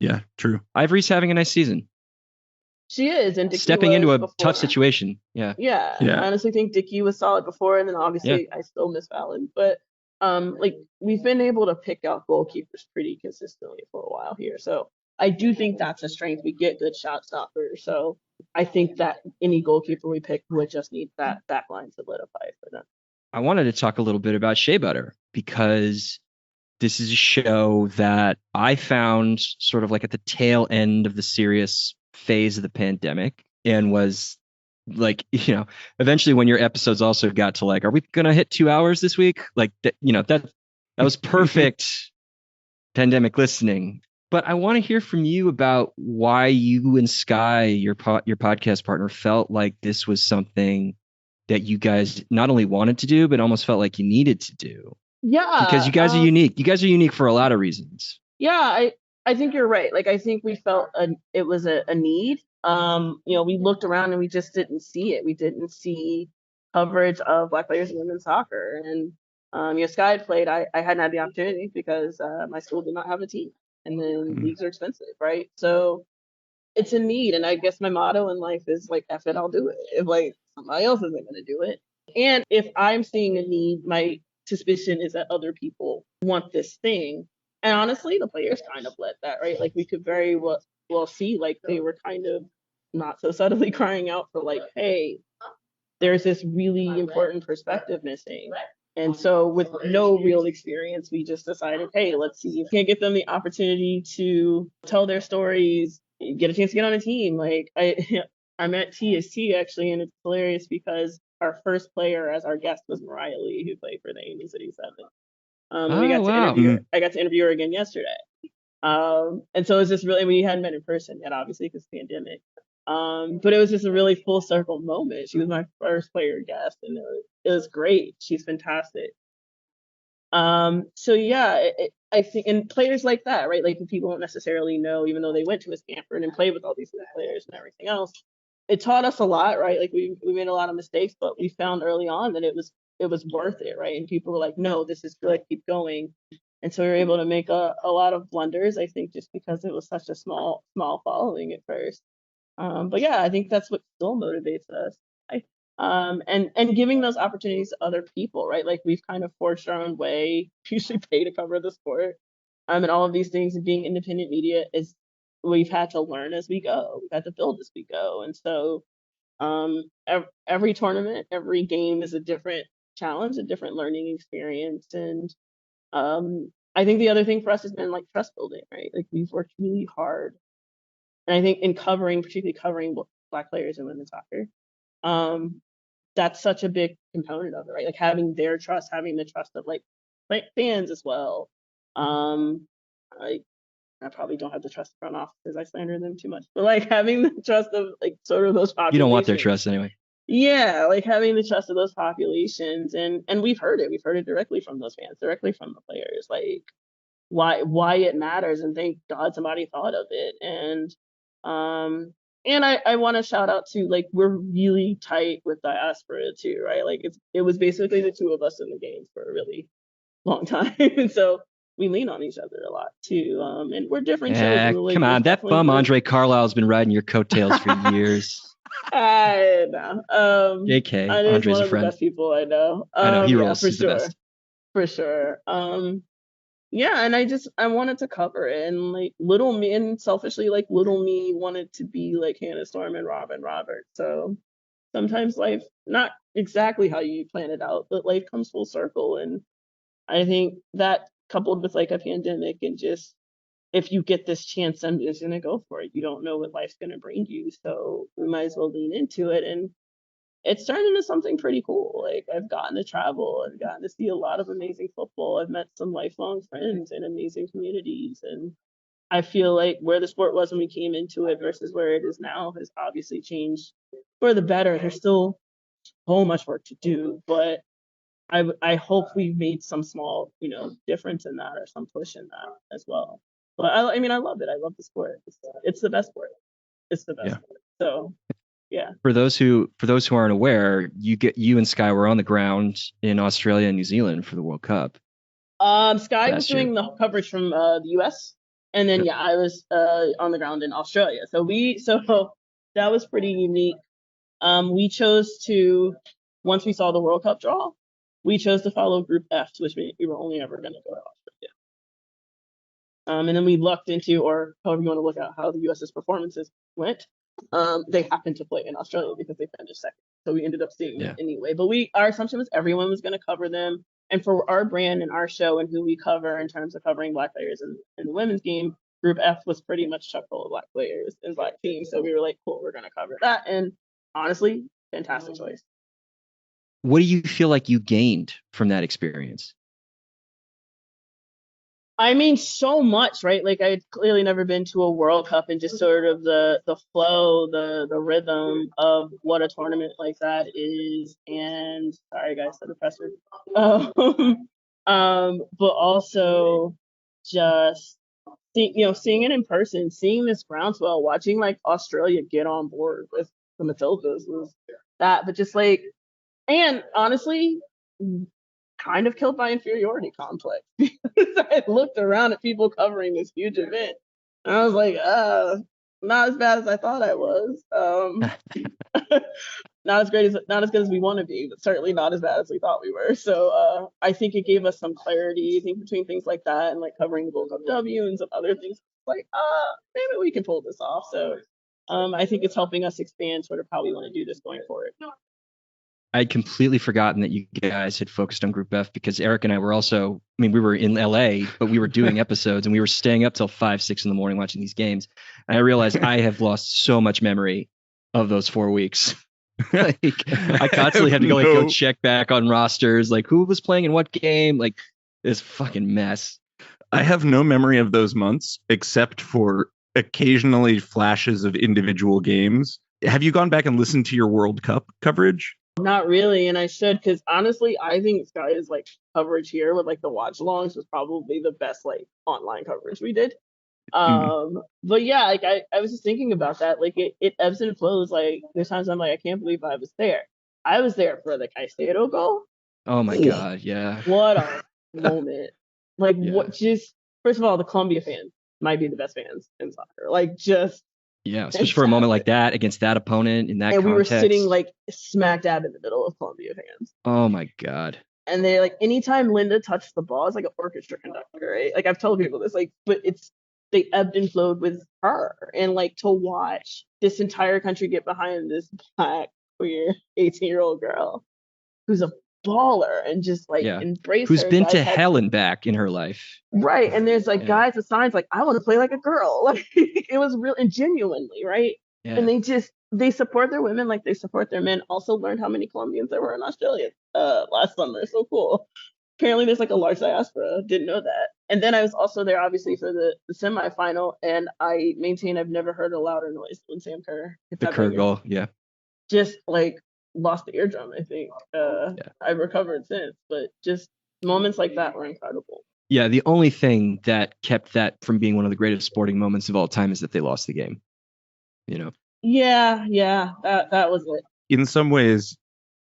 Yeah, true. Ivory's having a nice season. She is, and Dickie stepping into a tough situation. Yeah. I honestly think Dickie was solid before, and then obviously I still miss Fallon, but like we've been able to pick out goalkeepers pretty consistently for a while here. So I do think that's a strength. We get good shot stoppers. So I think that any goalkeeper we pick would just need that back line solidified for them. I wanted to talk a little bit about Shea Butter because this is a show that I found sort of like at the tail end of the serious phase of the pandemic, and was like, eventually when your episodes also got to like, are we going to hit 2 hours this week? Like, that was perfect pandemic listening. But I want to hear from you about why you and Sky, your podcast partner, felt like this was something that you guys not only wanted to do, but almost felt like you needed to do. Yeah. Because you guys are unique. You guys are unique for a lot of reasons. Yeah, I think you're right. Like, I think we felt it was a need. We looked around and we just didn't see it. We didn't see coverage of Black players in women's soccer. And, Sky had played. I hadn't had the opportunity because my school did not have a team. And then leagues are expensive, right? So it's a need. And I guess my motto in life is like, F it, I'll do it. If like somebody else isn't going to do it. And if I'm seeing a need, my suspicion is that other people want this thing. And honestly, the players kind of let that, right? Like we could very well see like they were kind of not so subtly crying out for like, hey, there's this really important perspective missing. And so with no real experience, we just decided, hey, let's see if we can get them the opportunity to tell their stories, get a chance to get on a team. Like I'm at TST actually, and it's hilarious because our first player as our guest was Mariah Lee, who played for the Angel City Seven. I got to interview her again yesterday. And so it's just really, we hadn't met in person yet, obviously, because pandemic. But it was just a really full circle moment. She was my first player guest, and it was great. She's fantastic. So yeah, I think, and players like that, right? Like the people don't necessarily know, even though they went to a Stanford and played with all these players and everything else. It taught us a lot, right? Like we made a lot of mistakes, but we found early on that it was worth it, right? And people were like, no, this is good, keep going. And so we were able to make a lot of blunders, I think, just because it was such a small following at first. But yeah, I think that's what still motivates us. And giving those opportunities to other people, right? Like we've kind of forged our own way, usually pay to cover the sport. And all of these things, and being independent media is we've had to learn as we go. We've had to build as we go. And so every tournament, every game is a different challenge, a different learning experience. And I think the other thing for us has been like trust building, right? Like we've worked really hard. And I think in particularly covering Black players in women's soccer, that's such a big component of it, right? Like having their trust, having the trust of like fans as well. I probably don't have the trust of front office because I slander them too much, but like having the trust of like sort of those populations. You don't want their trust anyway. Yeah, like having the trust of those populations, and we've heard it directly from those fans, directly from the players, like why it matters, and thank God somebody thought of it. And I want to shout out to, like, we're really tight with diaspora too, right? Like it was basically the two of us in the game for a really long time, and so we lean on each other a lot too. And we're different shows. Come on, that bum Andre Carlisle's been riding your coattails for years. I know. JK, it is Andre's one a of the friend. best people I know. I know, he Yeah, rules. for He's the sure. best. For sure. Yeah, and I wanted to cover it, and like little me, and selfishly, like little me wanted to be like Hannah Storm and Robin Roberts. So sometimes life, not exactly how you plan it out, but life comes full circle. And I think that coupled with like a pandemic and just, if you get this chance, I'm just gonna go for it. You don't know what life's gonna bring you, so we might as well lean into it. And it's turned into something pretty cool. Like I've gotten to travel, I've gotten to see a lot of amazing football. I've met some lifelong friends in amazing communities, and I feel like where the sport was when we came into it versus where it is now has obviously changed for the better. There's still so much work to do, but I hope we've made some small, difference in that, or some push in that as well. But I mean, I love it. I love the sport. It's the best sport. It's the best sport. So yeah. For those who aren't aware, you and Sky were on the ground in Australia and New Zealand for the World Cup. Sky was doing the coverage from the US, and then I was on the ground in Australia. So that was pretty unique. We chose to, once we saw the World Cup draw, we chose to follow Group F, which meant we were only ever going to go to Australia. And then we lucked into, or however you want to look at how the US's performances went, they happened to play in Australia because they finished second. So we ended up seeing them anyway. But our assumption was everyone was going to cover them. And for our brand and our show and who we cover in terms of covering Black players in the women's game, Group F was pretty much chock full of Black players and Black teams. So we were like, cool, we're going to cover that. And honestly, fantastic choice. What do you feel like you gained from that experience? I mean, so much, right? Like I'd clearly never been to a World Cup, and just sort of the flow, the rhythm of what a tournament like that is. And sorry guys for the pressure. But also just seeing it in person, seeing this groundswell, watching like Australia get on board with the Matildas was that, but just like, and honestly, kind of killed my inferiority complex because I looked around at people covering this huge event and I was like, not as bad as I thought I was. Not as good as we want to be, but certainly not as bad as we thought we were. So I think it gave us some clarity. I think between things like that and like covering the Gold Cup W and some other things, like maybe we can pull this off. So I think it's helping us expand sort of how we want to do this going forward. I'd completely forgotten that you guys had focused on Group F, because Eric and I were also, we were in LA, but we were doing episodes and we were staying up till 5, 6 in the morning watching these games. And I realized I have lost so much memory of those 4 weeks. Like I constantly had to go check back on rosters, like who was playing in what game, like this fucking mess. I have no memory of those months except for occasionally flashes of individual games. Have you gone back and listened to your World Cup coverage? Not really, and I should, because honestly, I think Sky's like coverage here with like the watch alongs was probably the best like online coverage we did. But yeah, like I was just thinking about that. Like it ebbs and flows. Like there's times I'm like, I can't believe I was there. I was there for the Caicedo goal. Oh my god, yeah. What a moment. Like what just first of all, the Colombia fans might be the best fans in soccer. Like just especially for a moment like that against that opponent in that context. And we were sitting like smack dab in the middle of Colombia fans. Oh my god. And they like anytime Linda touched the ball, it's like an orchestra conductor, right? Like I've told people this, like, but they ebbed and flowed with her. And like to watch this entire country get behind this Black queer 18-year-old girl who's a baller and just like embrace who's her. Been to hell and back in her life. Right. And there's like guys with signs like, I want to play like a girl. Like it was real and genuinely, right? Yeah. And they support their women like they support their men. Also learned how many Colombians there were in Australia last summer. So cool. Apparently there's like a large diaspora. Didn't know that. And then I was also there obviously for the semifinal, and I maintain I've never heard a louder noise when Sam Kerr hit the Kerr goal. Yeah. Just like lost the eardrum, I think. I've recovered since, but just moments like that were incredible. Yeah, the only thing that kept that from being one of the greatest sporting moments of all time is that they lost the game. Yeah, that was it. In some ways,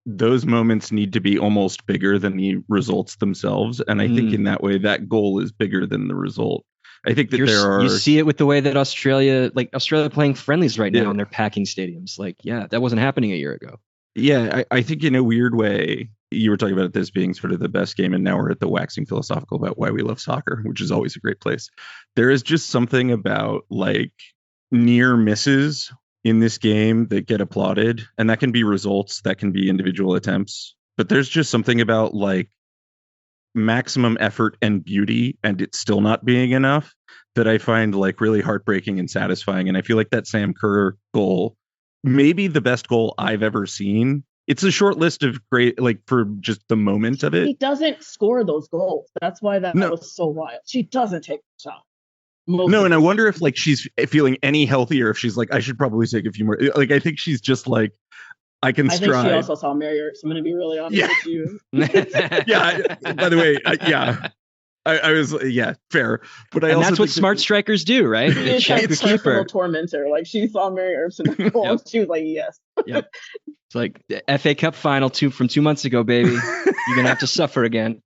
those moments need to be almost bigger than the results themselves, and I think in that way, that goal is bigger than the result. I think that you see it with the way that Australia playing friendlies right now, Yeah. and they're packing stadiums. Like, yeah, that wasn't happening a year ago. Yeah, I think in a weird way, you were talking about this being sort of the best game, and now we're at the waxing philosophical about why we love soccer, which is always a great place. There is just something about like near misses in this game that get applauded, and that can be results, that can be individual attempts, but there's just something about like maximum effort and beauty and it's still not being enough that I find like really heartbreaking and satisfying. And I feel like that Sam Kerr goal, maybe the best goal I've ever seen. It's a short list of great, like for just the moment of it. He doesn't score those goals. That's why that was so wild. She doesn't take the shot. No, and I wonder if like she's feeling any healthier, if she's like, I should probably take a few more. Like, I think she's just like, I think she also saw Mary Earps. I'm going to be really honest with you. Yeah. By the way, I was fair. But I also that's what smart strikers do, right? It's personal tormentor. Like she saw Mary Earps in the goal. Yep. She was like, yes. Yep. It's like the FA Cup final from 2 months ago, baby. You're gonna have to suffer again.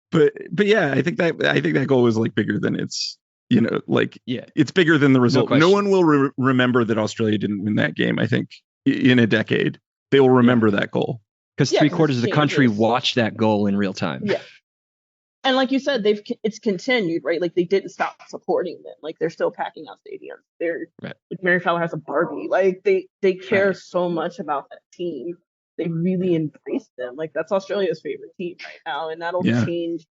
But yeah, I think that goal was like bigger than it's. It's bigger than the result. No one will remember that Australia didn't win that game. I think in a decade they will remember that goal because 3/4 of the country watched that goal in real time. Yeah, and like you said, it's continued, right? Like they didn't stop supporting them. Like they're still packing out stadiums. They're like Mary Fowler has a Barbie. Like they care so much about that team. They really embrace them. Like that's Australia's favorite team right now, and that'll change.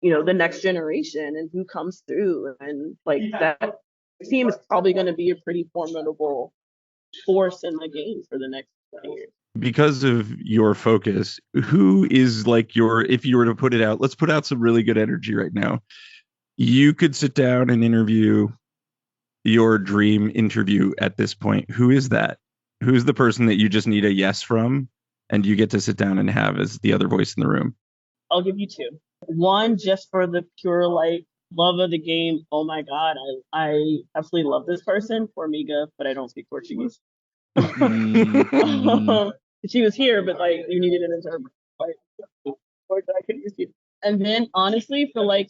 The next generation and who comes through, and like that team is probably going to be a pretty formidable force in the game for the next 20 years. Because of your focus, who is like if you were to put it out, let's put out some really good energy right now. You could sit down and interview your dream interview at this point. Who is that? Who's the person that you just need a yes from and you get to sit down and have as the other voice in the room? I'll give you two. One, just for the pure like love of the game. Oh my God, I absolutely love this person, Formiga, but I don't speak Portuguese. She was here, but like you needed an interpreter. Like, I could use you. And then honestly, for like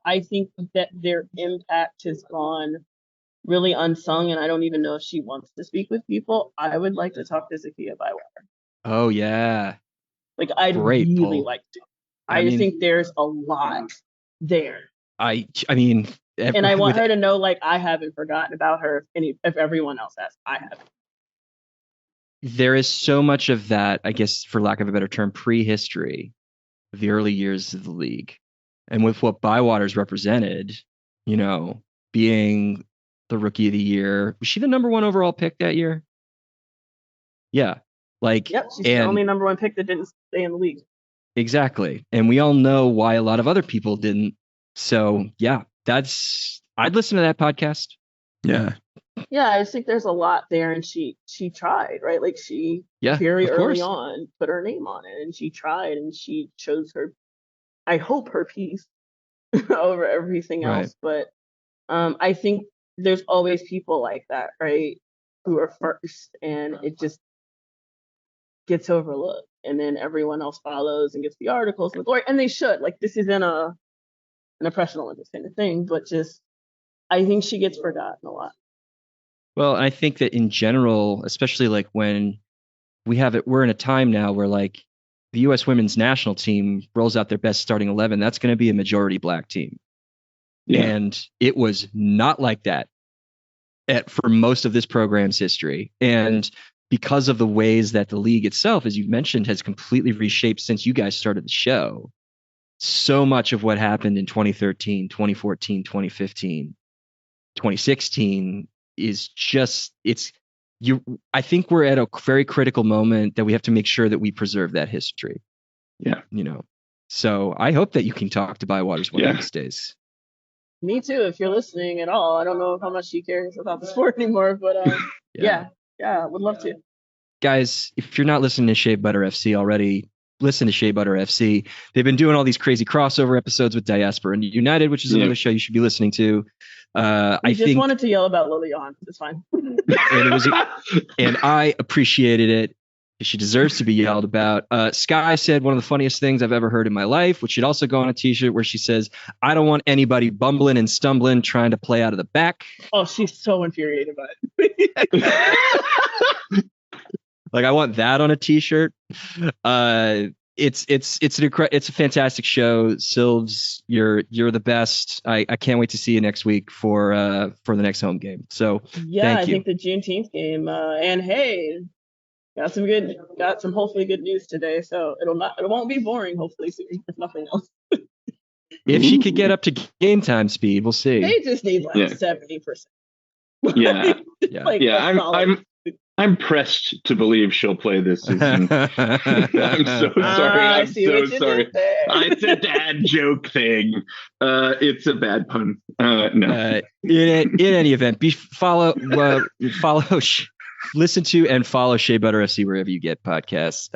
I think that their impact has gone really unsung, and I don't even know if she wants to speak with people. I would like to talk to Zakia Bywater. Oh yeah, like I'd really like to. I just think there's a lot there. I mean, and I want her to know, like, I haven't forgotten about her. If everyone else has, I haven't. There is so much of that, I guess, for lack of a better term, prehistory of the early years of the league, and with what Bywater's represented, being the rookie of the year. Was she the number 1 overall pick that year? Yeah, yep, she's the only number 1 pick that didn't stay in the league. Exactly. And we all know why a lot of other people didn't. So yeah, I'd listen to that podcast. Yeah. Yeah, I just think there's a lot there, and she tried, right? Like she very early on put her name on it, and she tried, and she chose I hope her piece over everything else. But I think there's always people like that, right? Who are first, and it just gets overlooked, and then everyone else follows and gets the articles and the glory, and they should. Like this isn't an oppression Olympics kind of thing, but just I think she gets forgotten a lot. Well, I think that in general, especially like when we're in a time now where like the U.S. women's national team rolls out their best starting 11, that's going to be a majority Black team, and it was not like that for most of this program's history, and because of the ways that the league itself, as you've mentioned, has completely reshaped since you guys started the show. So much of what happened in 2013, 2014, 2015, 2016 is just, I think we're at a very critical moment that we have to make sure that we preserve that history. Yeah. So I hope that you can talk to Bywaters one of these days. Me too, if you're listening at all. I don't know how much she cares about the sport anymore, but yeah, would love to. Guys, if you're not listening to Shea Butter FC already, listen to Shea Butter FC. They've been doing all these crazy crossover episodes with Diaspora and United, which is another show you should be listening to. I just wanted to yell about Lilian. It's fine. And I appreciated it She deserves to be yelled about. Sky said one of the funniest things I've ever heard in my life, which should also go on a t-shirt, where she says, I don't want anybody bumbling and stumbling trying to play out of the back. Oh, she's so infuriated by it. Like, I want that on a t-shirt. It's a fantastic show. Sylvs, you're the best. I can't wait to see you next week for the next home game. So yeah, I think the Juneteenth game. And hey, got some hopefully good news today. So it won't be boring. Hopefully soon, if nothing else. If she could get up to game time speed, we'll see. They just need 70%. Yeah, yeah. I'm pressed to believe she'll play this season. I'm so sorry. I'm so sorry. It's a dad joke thing. It's a bad pun. No. In any event, listen to and follow Shea Butter FC wherever you get podcasts.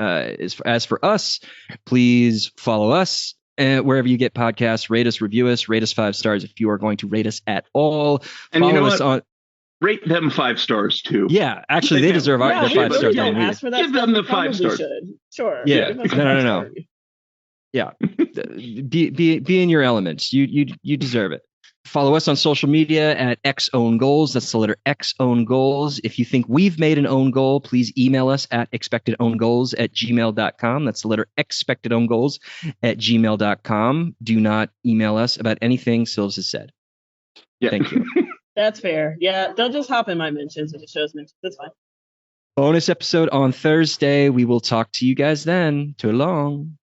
As for us, please follow us wherever you get podcasts. Rate us, review us, rate us 5 stars if you are going to rate us at all. And follow you know us what? Rate them 5 stars too. Yeah, actually, they deserve the 5 stars. Don't ask for that. Give them the 5 stars. Sure. Yeah. No. Yeah. Be in your elements. You deserve it. Follow us on social media at XOwnGoals. That's the letter XOwnGoals. If you think we've made an own goal, please email us at expectedowngoals@gmail.com. That's the letter expectedowngoals@gmail.com. Do not email us about anything Sylvs has said. Yeah. Thank you. That's fair. Yeah, they'll just hop in my mentions if it shows mentions. That's fine. Bonus episode on Thursday. We will talk to you guys then. Too long.